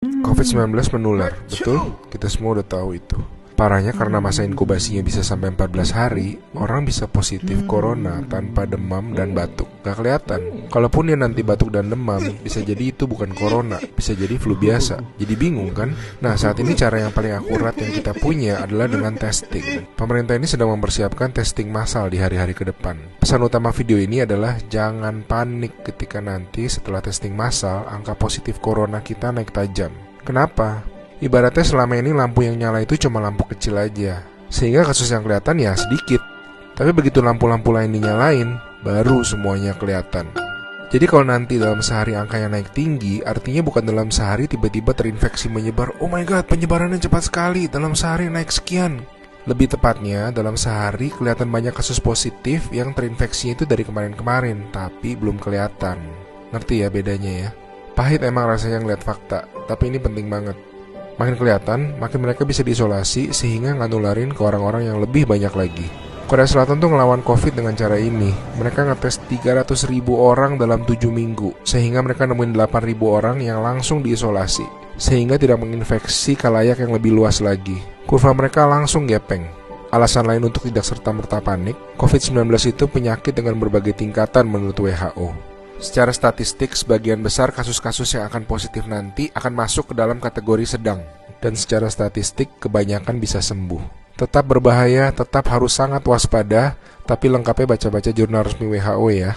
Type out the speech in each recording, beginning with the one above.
COVID-19 menular, betul? Kita semua udah tahu itu. Parahnya karena masa inkubasinya bisa sampai 14 hari, orang bisa positif corona tanpa demam dan batuk. Gak kelihatan. Kalaupun dia nanti batuk dan demam, bisa jadi itu bukan corona, bisa jadi flu biasa. Jadi bingung kan? Nah, saat ini cara yang paling akurat yang kita punya adalah dengan testing. Pemerintah ini sedang mempersiapkan testing massal di hari-hari ke depan. Pesan utama video ini adalah jangan panik ketika nanti setelah testing massal, angka positif corona kita naik tajam. Kenapa? Ibaratnya selama ini lampu yang nyala itu cuma lampu kecil aja, sehingga kasus yang kelihatan ya sedikit. Tapi begitu lampu-lampu lain dinyalain, baru semuanya kelihatan. Jadi kalau nanti dalam sehari angkanya naik tinggi, artinya bukan dalam sehari tiba-tiba terinfeksi menyebar. Oh my god, penyebarannya cepat sekali, dalam sehari naik sekian. Lebih tepatnya, dalam sehari kelihatan banyak kasus positif yang terinfeksinya itu dari kemarin-kemarin, tapi belum kelihatan. Ngerti ya bedanya ya? Pahit emang rasanya ngeliat fakta, tapi ini penting banget. Makin kelihatan, makin mereka bisa diisolasi sehingga nggak nularin ke orang-orang yang lebih banyak lagi. Korea Selatan tuh ngelawan COVID dengan cara ini. Mereka ngetes 300.000 orang dalam 7 minggu, sehingga mereka nemuin 8.000 orang yang langsung diisolasi, sehingga tidak menginfeksi khalayak yang lebih luas lagi. Kurva mereka langsung gepeng. Alasan lain untuk tidak serta-merta panik, COVID-19 itu penyakit dengan berbagai tingkatan menurut WHO. Secara statistik, sebagian besar kasus-kasus yang akan positif nanti akan masuk ke dalam kategori sedang. Dan secara statistik, kebanyakan bisa sembuh. Tetap berbahaya, tetap harus sangat waspada, tapi lengkapnya baca-baca jurnal resmi WHO ya.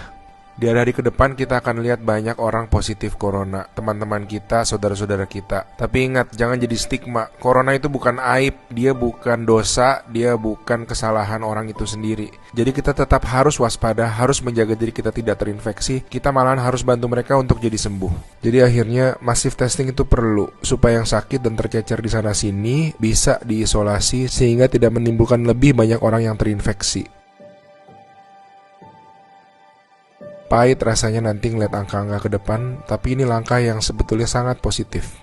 Di hari-hari ke depan kita akan lihat banyak orang positif corona, teman-teman kita, saudara-saudara kita. Tapi ingat, jangan jadi stigma. Corona itu bukan aib, dia bukan dosa, dia bukan kesalahan orang itu sendiri. Jadi kita tetap harus waspada, harus menjaga diri kita tidak terinfeksi. Kita malahan harus bantu mereka untuk jadi sembuh. Jadi akhirnya masif testing itu perlu, supaya yang sakit dan tercecer di sana-sini bisa diisolasi sehingga tidak menimbulkan lebih banyak orang yang terinfeksi. Pahit rasanya nanti ngeliat angka-angka ke depan, tapi ini langkah yang sebetulnya sangat positif.